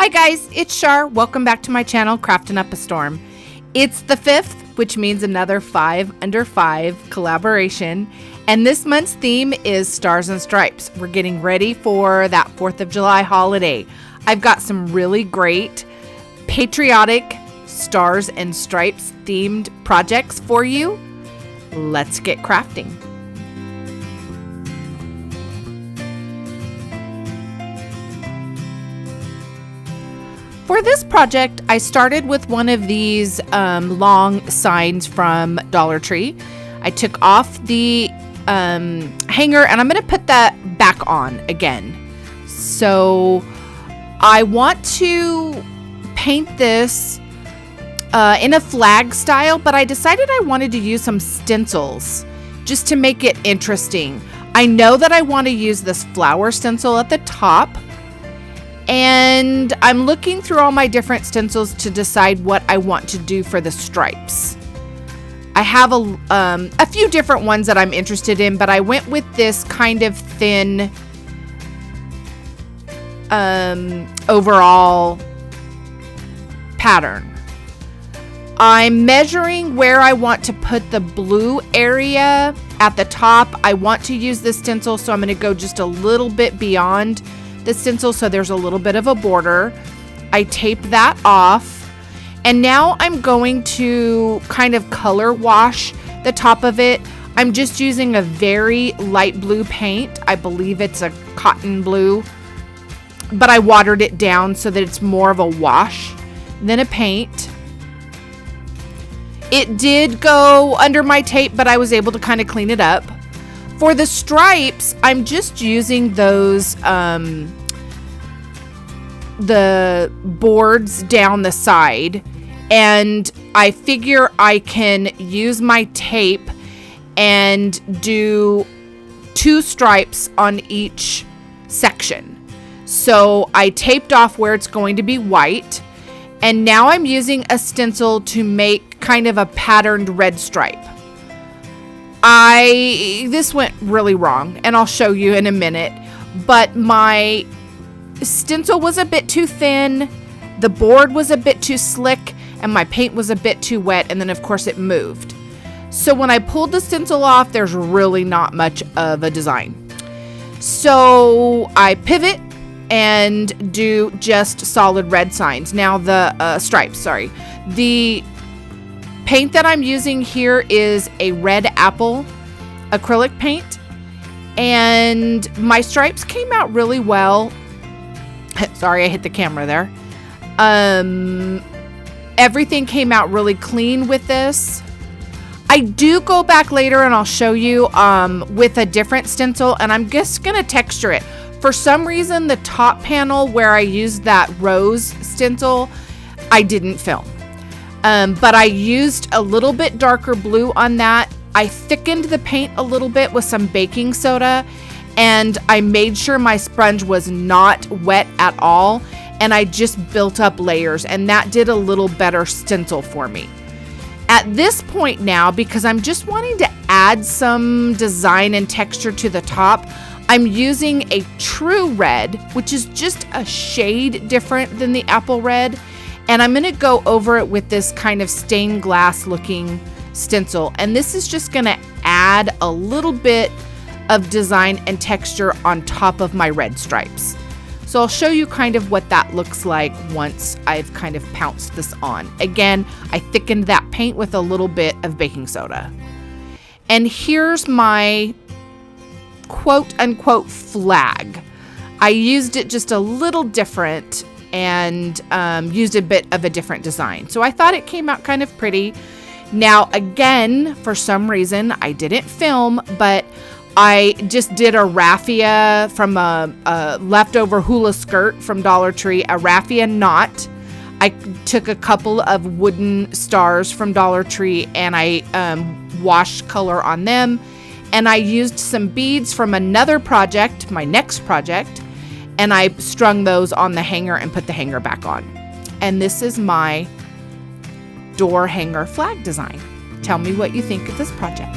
Hi guys, it's Shar. Welcome back to my channel, Crafting Up a Storm. It's the 5th, which means another 5 Under 5 collaboration. And this month's theme is Stars and Stripes. We're getting ready for that 4th of July holiday. I've got some really great patriotic Stars and Stripes themed projects for you. Let's get crafting. For this project, I started with one of these long signs from Dollar Tree. I took off the hanger and I'm going to put that back on again. So I want to paint this in a flag style, but I decided I wanted to use some stencils just to make it interesting. I know that I want to use this flower stencil at the top. And I'm looking through all my different stencils to decide what I want to do for the stripes. I have a few different ones that I'm interested in, but I went with this kind of thin overall pattern. I'm measuring where I want to put the blue area at the top. I want to use this stencil, so I'm going to go just a little bit beyond the stencil so there's a little bit of a border. I tape that off, and now I'm going to kind of color wash the top of it. I'm just using a very light blue paint. I believe it's a cotton blue, but I watered it down so that it's more of a wash than a paint. It did go under my tape, but I was able to kind of clean it up. For the stripes, I'm just using those, the boards down the side, and I figure I can use my tape and do 2 stripes on each section. So I taped off where it's going to be white, and now I'm using a stencil to make kind of a patterned red stripe. This went really wrong, and I'll show you in a minute, but my stencil was a bit too thin, the board was a bit too slick, and my paint was a bit too wet, and then of course it moved. So when I pulled the stencil off, there's really not much of a design. So I pivot and do just solid red signs. Now the stripes, sorry. The paint that I'm using here is a red apple acrylic paint, and my stripes came out really well. Sorry, I hit the camera there. Everything came out really clean with this. I do go back later and I'll show you with a different stencil, and I'm just gonna texture it. For some reason, the top panel where I used that rose stencil, I didn't film. But I used a little bit darker blue on that. I thickened the paint a little bit with some baking soda, and I made sure my sponge was not wet at all, and I just built up layers, and that did a little better stencil for me. At this point now, because I'm just wanting to add some design and texture to the top, I'm using a true red, which is just a shade different than the apple red, and I'm going to go over it with this kind of stained glass looking stencil, and this is just going to add a little bit of design and texture on top of my red stripes. So I'll show you kind of what that looks like once I've kind of pounced this on. Again, I thickened that paint with a little bit of baking soda. And here's my quote unquote flag. I used it just a little different and used a bit of a different design. So I thought it came out kind of pretty. Now, again, for some reason, I didn't film, but I just did a raffia from a leftover hula skirt from Dollar Tree, a raffia knot. I took a couple of wooden stars from Dollar Tree and I washed color on them. And I used some beads from another project, my next project, and I strung those on the hanger and put the hanger back on. And this is my door hanger flag design. Tell me what you think of this project.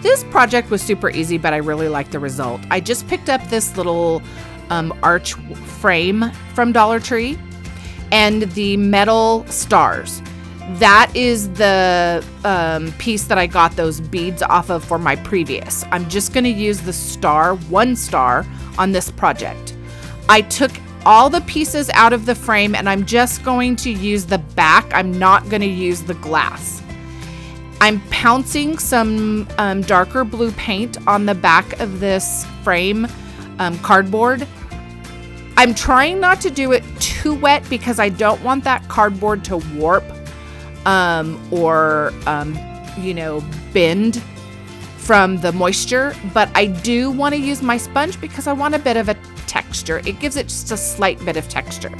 This project was super easy, but I really like the result. I just picked up this little arch frame from Dollar Tree and the metal stars. That is the piece that I got those beads off of for my previous. I'm just going to use the star, one star, on this project. I took all the pieces out of the frame and I'm just going to use the back. I'm not going to use the glass. I'm pouncing some darker blue paint on the back of this frame cardboard. I'm trying not to do it too wet because I don't want that cardboard to warp or bend from the moisture, but I do want to use my sponge because I want a bit of a texture. It gives it just a slight bit of texture.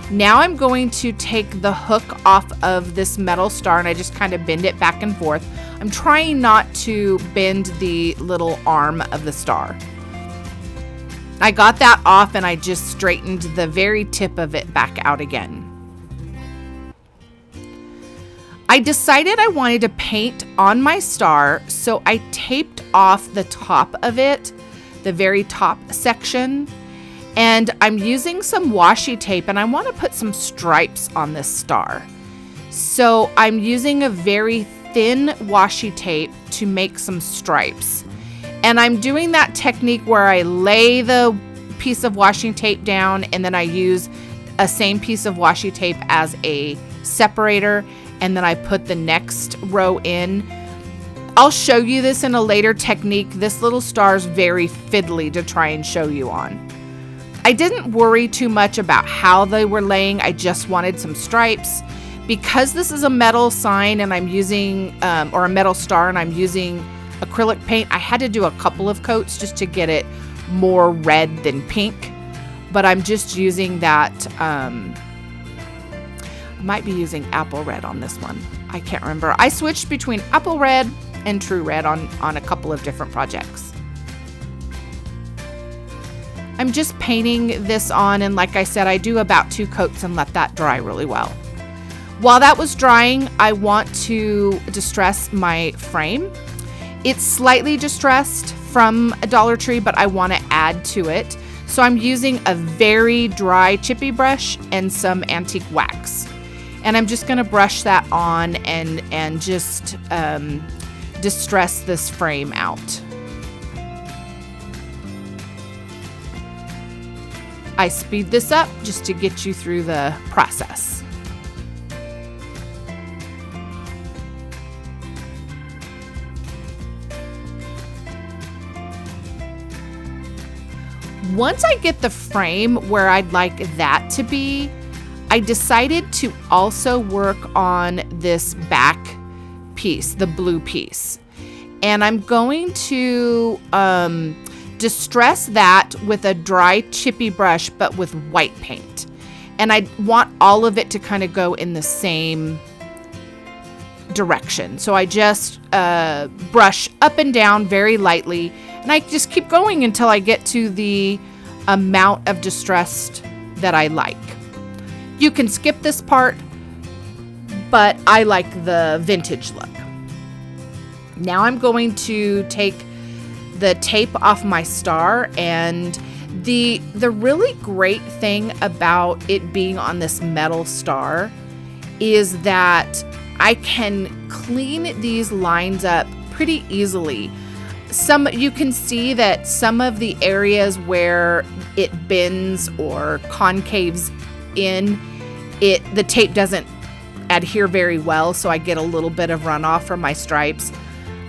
Now I'm going to take the hook off of this metal star and I just kind of bend it back and forth. I'm trying not to bend the little arm of the star. I got that off and I just straightened the very tip of it back out again. I decided I wanted to paint on my star, so I taped off the top of it, the very top section, and I'm using some washi tape and I want to put some stripes on this star. So I'm using a very thin washi tape to make some stripes. And I'm doing that technique where I lay the piece of washi tape down and then I use a same piece of washi tape as a separator, and then I put the next row in. I'll show you this in a later technique. This little star is very fiddly to try and show you on. I didn't worry too much about how they were laying. I just wanted some stripes. Because this is a metal sign and I'm using, or a metal star, and I'm using acrylic paint, I had to do a couple of coats just to get it more red than pink. But I'm just using that, might be using apple red on this one. I can't remember. I switched between apple red and true red on a couple of different projects. I'm just painting this on, and like I said, I do about 2 coats and let that dry really well. While that was drying, I want to distress my frame. It's slightly distressed from a Dollar Tree, but I want to add to it. So I'm using a very dry chippy brush and some antique wax. And I'm just going to brush that on and just distress this frame out. I speed this up just to get you through the process. Once I get the frame where I'd like that to be, I decided to also work on this back piece, the blue piece. And I'm going to distress that with a dry chippy brush, but with white paint. And I want all of it to kind of go in the same direction. So I just brush up and down very lightly, and I just keep going until I get to the amount of distressed that I like. You can skip this part, but I like the vintage look. Now I'm going to take the tape off my star, and the really great thing about it being on this metal star is that I can clean these lines up pretty easily. You can see that some of the areas where it bends or concaves in, the tape doesn't adhere very well, so I get a little bit of runoff from my stripes.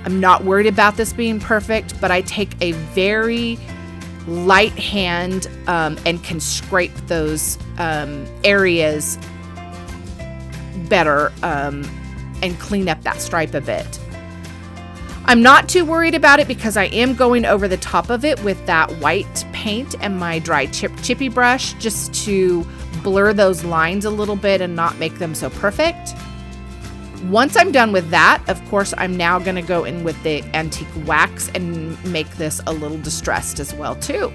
I'm not worried about this being perfect, but I take a very light hand and can scrape those areas better and clean up that stripe a bit. I'm not too worried about it because I am going over the top of it with that white paint and my dry chippy brush just to blur those lines a little bit and not make them so perfect. Once I'm done with that, of course, I'm now going to go in with the antique wax and make this a little distressed as well too.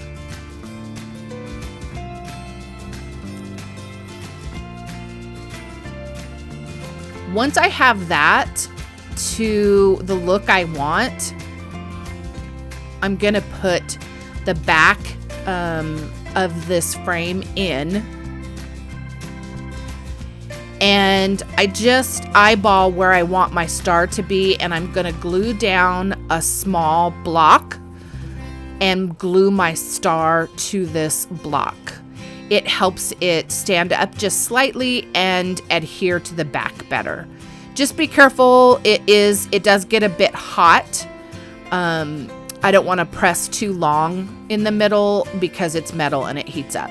Once I have that to the look I want, I'm gonna put the back of this frame in. And I just eyeball where I want my star to be, and I'm gonna glue down a small block and glue my star to this block. It helps it stand up just slightly and adhere to the back better. Just be careful, it does get a bit hot. I don't want to press too long in the middle because it's metal and it heats up.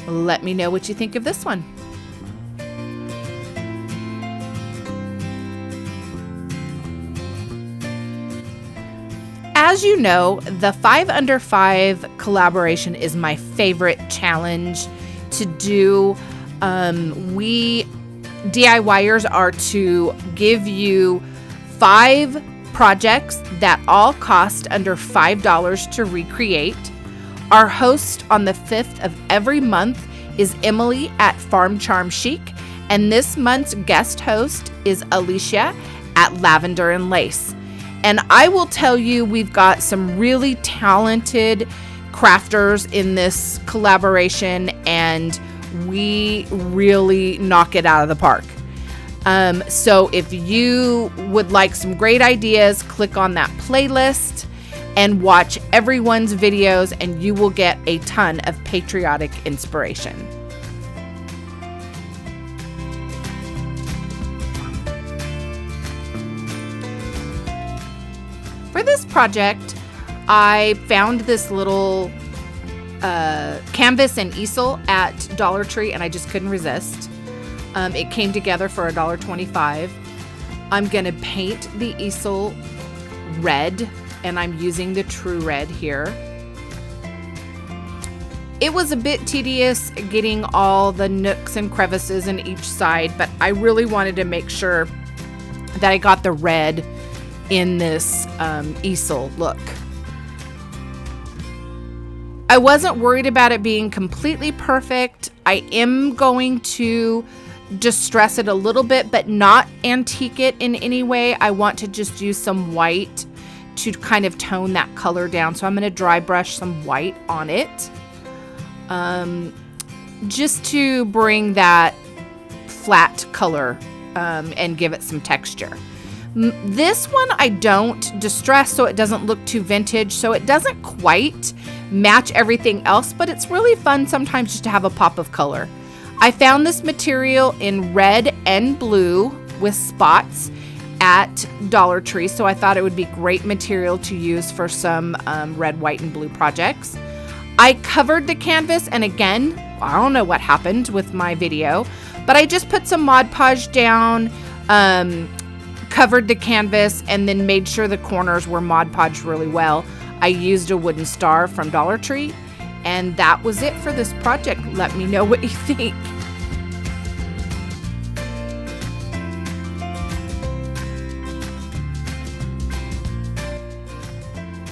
Let me know what you think of this one. As you know, the 5 Under 5 collaboration is my favorite challenge to do. We DIYers are to give you 5 projects that all cost under $5 to recreate. Our host on the 5th of every month is Emily at Farm Charm Chic, and this month's guest host is Alicia at Lavender and Lace. And I will tell you, we've got some really talented crafters in this collaboration, and we really knock it out of the park. So if you would like some great ideas, click on that playlist and watch everyone's videos, and you will get a ton of patriotic inspiration. For this project, I found this little canvas and easel at Dollar Tree, and I just couldn't resist. It came together for $1.25. I'm gonna paint the easel red, and I'm using the True Red here. It was a bit tedious getting all the nooks and crevices in each side, but I really wanted to make sure that I got the red in this easel look. I wasn't worried about it being completely perfect. I am going to distress it a little bit, but not antique it in any way. I want to just use some white to kind of tone that color down. So I'm going to dry brush some white on it, just to bring that flat color and give it some texture. This one I don't distress so it doesn't look too vintage, so it doesn't quite match everything else, but it's really fun sometimes just to have a pop of color. I found this material in red and blue with spots at Dollar Tree, so I thought it would be great material to use for some red, white, and blue projects. I covered the canvas, and again, I don't know what happened with my video, but I just put some Mod Podge down, covered the canvas, and then made sure the corners were Mod Podged really well. I used a wooden star from Dollar Tree, and that was it for this project. Let me know what you think.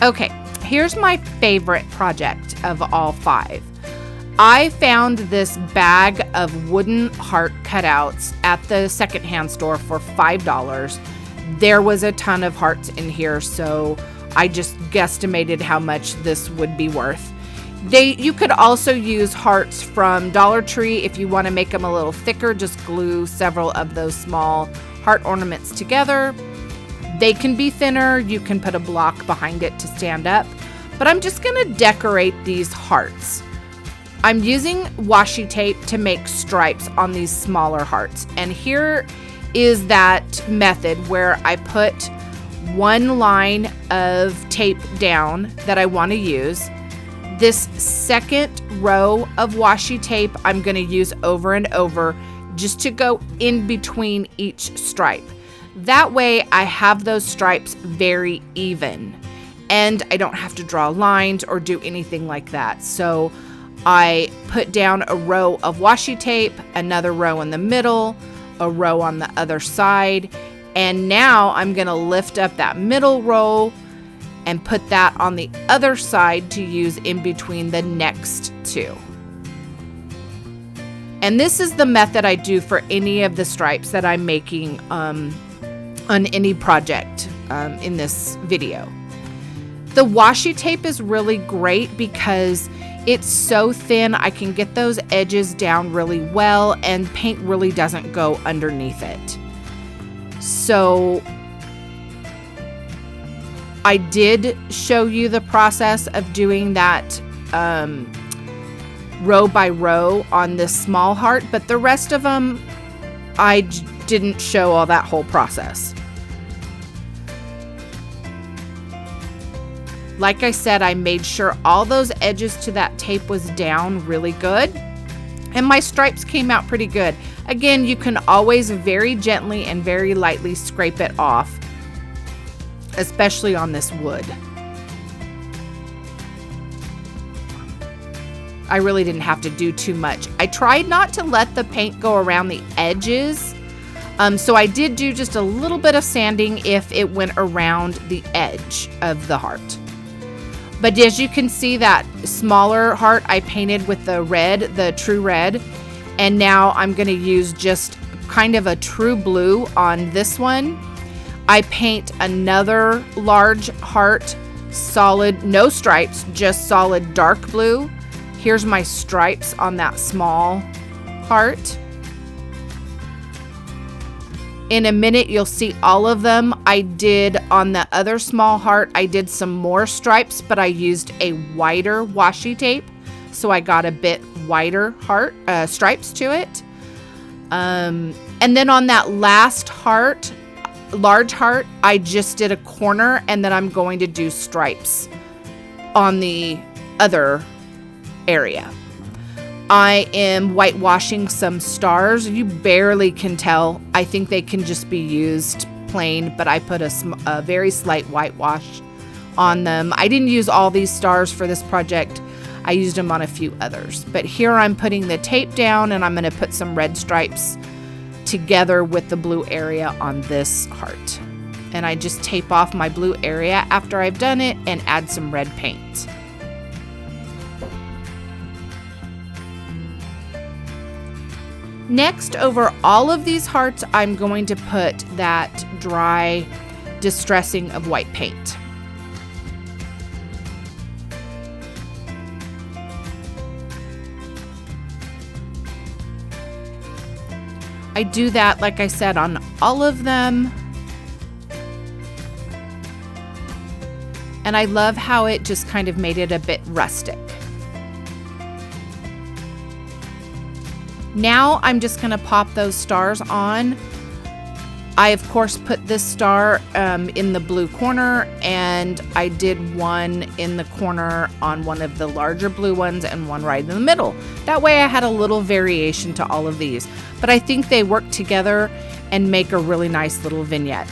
Okay, here's my favorite project of all 5. I found this bag of wooden heart cutouts at the secondhand store for $5. There was a ton of hearts in here, so I just guesstimated how much this would be worth. You could also use hearts from Dollar Tree if you want to make them a little thicker. Just glue several of those small heart ornaments together. They can be thinner. You can put a block behind it to stand up. But I'm just going to decorate these hearts. I'm using washi tape to make stripes on these smaller hearts. And here is that method where I put one line of tape down that I want to use. This second row of washi tape I'm going to use over and over just to go in between each stripe. That way I have those stripes very even and I don't have to draw lines or do anything like that. So I put down a row of washi tape, another row in the middle, a row on the other side, and now I'm going to lift up that middle row and put that on the other side to use in between the next two. And this is the method I do for any of the stripes that I'm making on any project in this video. The washi tape is really great because it's so thin. I can get those edges down really well and paint really doesn't go underneath it. So I did show you the process of doing that row by row on this small heart, but the rest of them, I didn't show all that whole process. Like I said, I made sure all those edges to that tape was down really good, and my stripes came out pretty good. Again, you can always very gently and very lightly scrape it off, especially on this wood. I really didn't have to do too much. I tried not to let the paint go around the edges, so I did do just a little bit of sanding if it went around the edge of the heart. But as you can see, that smaller heart I painted with the red, the true red, and now I'm going to use just kind of a true blue on this one. I paint another large heart, solid, no stripes, just solid dark blue. Here's my stripes on that small heart. In a minute, you'll see all of them. I did on the other small heart, I did some more stripes, but I used a wider washi tape, so I got a bit wider heart stripes to it. And then on that last heart, large heart, I just did a corner, and then I'm going to do stripes on the other area. I am whitewashing some stars. You barely can tell. I think they can just be used plain, but I put a very slight whitewash on them. I didn't use all these stars for this project. I used them on a few others. But here I'm putting the tape down, and I'm going to put some red stripes together with the blue area on this heart. And I just tape off my blue area after I've done it and add some red paint. Next, over all of these hearts, I'm going to put that dry distressing of white paint. I do that, like I said, on all of them. And I love how it just kind of made it a bit rustic. Now I'm just going to pop those stars on. I, of course, put this star in the blue corner, and I did one in the corner on one of the larger blue ones and one right in the middle. That way I had a little variation to all of these. But I think they work together and make a really nice little vignette.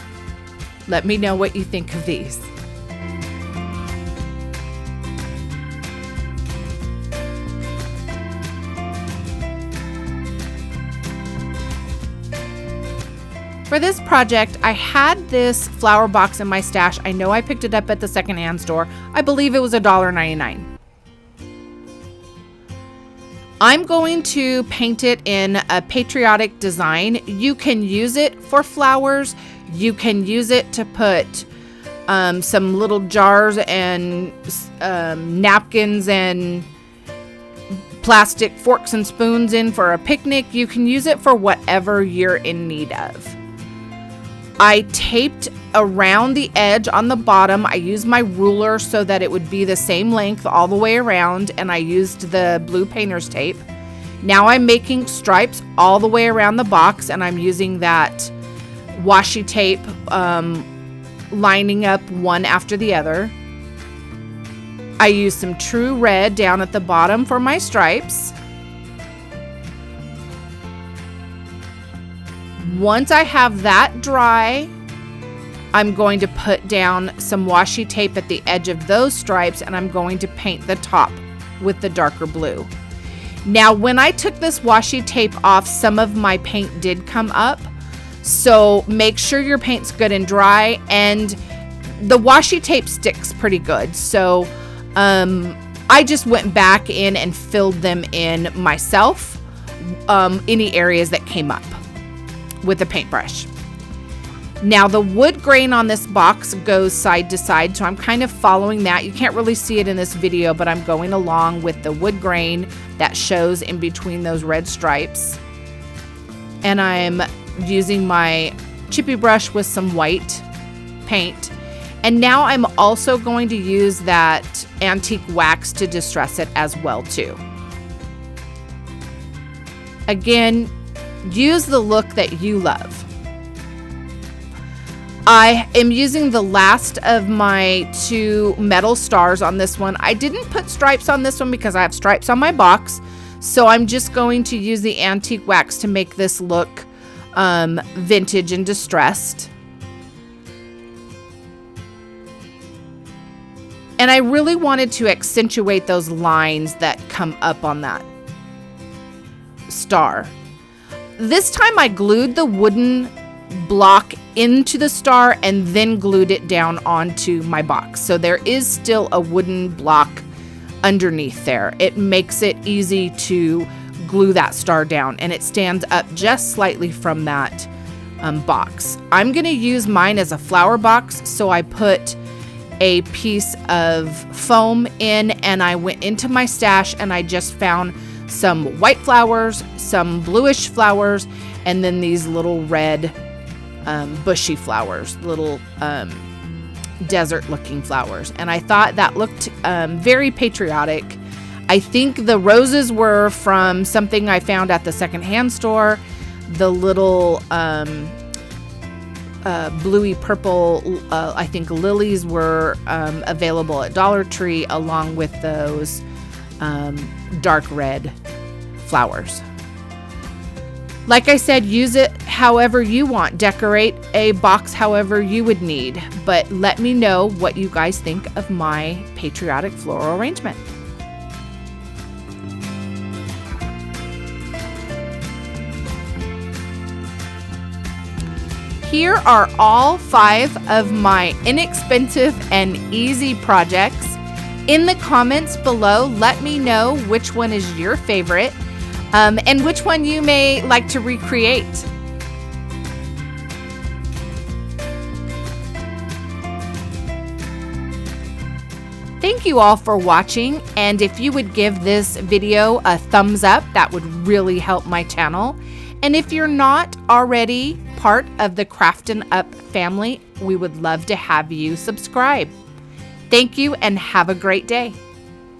Let me know what you think of these. For this project, I had this flower box in my stash. I know I picked it up at the secondhand store. I believe it was $1.99. I'm going to paint it in a patriotic design. You can use it for flowers. You can use it to put some little jars and napkins and plastic forks and spoons in for a picnic. You can use it for whatever you're in need of. I taped around the edge on the bottom. I used my ruler so that it would be the same length all the way around, and I used the blue painter's tape. Now I'm making stripes all the way around the box, and I'm using that washi tape lining up one after the other. I used some true red down at the bottom for my stripes. Once I have that dry, I'm going to put down some washi tape at the edge of those stripes, and I'm going to paint the top with the darker blue. Now, when I took this washi tape off, some of my paint did come up, so make sure your paint's good and dry, and the washi tape sticks pretty good, so I just went back in and filled them in myself, any areas that came up with a paintbrush. Now the wood grain on this box goes side to side, so I'm kind of following that. You can't really see it in this video, but I'm going along with the wood grain that shows in between those red stripes. And I'm using my chippy brush with some white paint. And now I'm also going to use that antique wax to distress it as well too. Again, use the look that you love. I am using the last of my 2 metal stars on this one. I didn't put stripes on this one because I have stripes on my box. So I'm just going to use the antique wax to make this look vintage and distressed. And I really wanted to accentuate those lines that come up on that star. This time I glued the wooden block into the star and then glued it down onto my box. So there is still a wooden block underneath there. It makes it easy to glue that star down, and it stands up just slightly from that box. I'm going to use mine as a flower box, so I put a piece of foam in, and I went into my stash and I just found some white flowers, some bluish flowers, and then these little red bushy flowers, little desert looking flowers. And I thought that looked very patriotic. I think the roses were from something I found at the secondhand store. The little bluey purple, I think lilies were available at Dollar Tree, along with those dark red flowers. Like I said, use it however you want. Decorate a box however you would need. But let me know what you guys think of my patriotic floral arrangement. Here are all 5 of my inexpensive and easy projects. In the comments below, let me know which one is your favorite. And which one you may like to recreate. Thank you all for watching, and if you would give this video a thumbs up, that would really help my channel. And if you're not already part of the Craftin' Up family, we would love to have you subscribe. Thank you and have a great day.